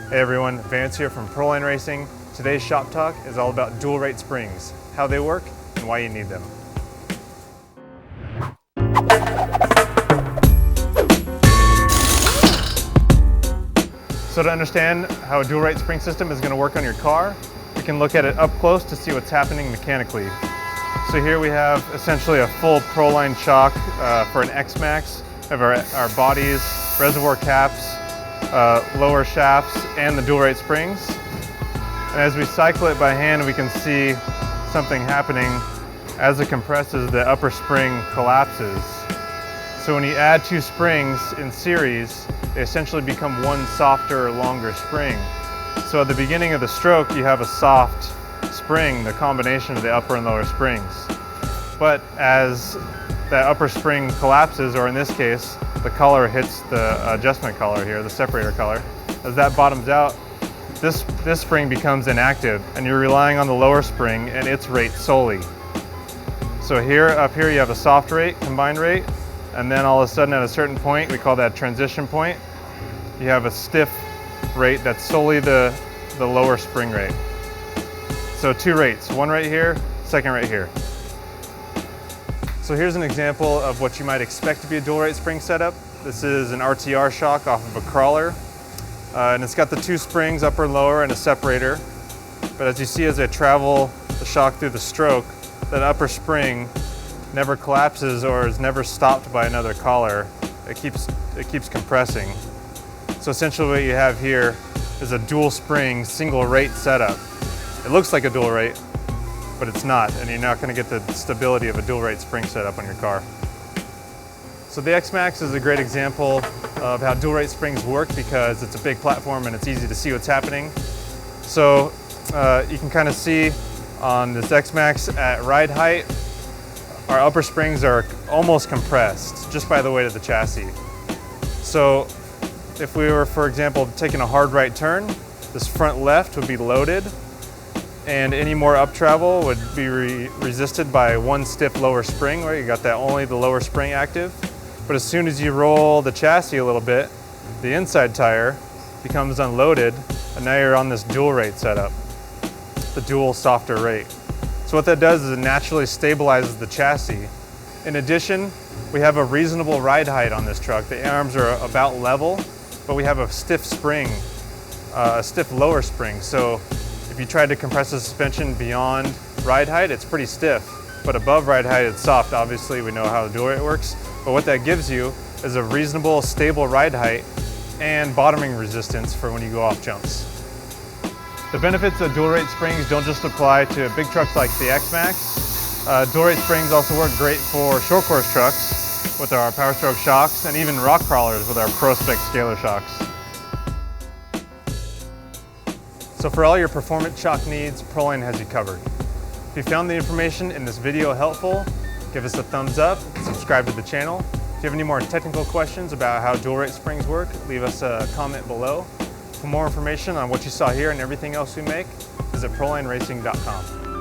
Hey everyone, Vance here from Pro-Line Racing. Today's Shop Talk is all about dual rate springs, how they work, and why you need them. So to understand how a dual rate spring system is going to work on your car, we can look at it up close to see what's happening mechanically. So here we have essentially a full Pro-Line shock for an XMAXX. We have our bodies, reservoir caps, lower shafts, and the dual rate springs. And as we cycle it by hand, we can see something happening. As it compresses, the upper spring collapses. So when you add two springs in series, they essentially become one softer, longer spring. So at the beginning of the stroke, you have a soft spring, the combination of the upper and lower springs. But as that upper spring collapses, or in this case, the collar hits the adjustment collar here, the separator collar. As that bottoms out, this spring becomes inactive, and you're relying on the lower spring and its rate solely. So up here you have a soft rate, combined rate, and then all of a sudden at a certain point, we call that transition point, you have a stiff rate that's solely the lower spring rate. So two rates, one right here, second right here. So here's an example of what you might expect to be a dual rate spring setup. This is an RTR shock off of a crawler. And it's got the two springs, upper and lower, and a separator. But as you see, as I travel the shock through the stroke, that upper spring never collapses or is never stopped by another collar. It keeps compressing. So essentially what you have here is a dual spring, single rate setup. It looks like a dual rate, but it's not, and you're not going to get the stability of a dual rate spring setup on your car. So the XMAXX is a great example of how dual rate springs work because it's a big platform and it's easy to see what's happening. So you can kind of see on this XMAXX at ride height, our upper springs are almost compressed just by the weight of the chassis. So if we were, for example, taking a hard right turn, this front left would be loaded, and any more up travel would be resisted by one stiff lower spring, right? You got that only the lower spring active. But as soon as you roll the chassis a little bit, the inside tire becomes unloaded, and now you're on this dual rate setup, the dual softer rate. So what that does is it naturally stabilizes the chassis. In addition, we have a reasonable ride height on this truck. The arms are about level, but we have a stiff spring, a stiff lower spring. So if you try to compress the suspension beyond ride height, it's pretty stiff. But above ride height, it's soft. Obviously, we know how the dual rate works. But what that gives you is a reasonable, stable ride height and bottoming resistance for when you go off jumps. The benefits of dual rate springs don't just apply to big trucks like the XMAXX. Dual rate springs also work great for short course trucks with our PowerStroke shocks, and even rock crawlers with our Pro-Spec scalar shocks. So for all your performance shock needs, Pro-Line has you covered. If you found the information in this video helpful, give us a thumbs up, subscribe to the channel. If you have any more technical questions about how dual rate springs work, leave us a comment below. For more information on what you saw here and everything else we make, visit ProLineRacing.com.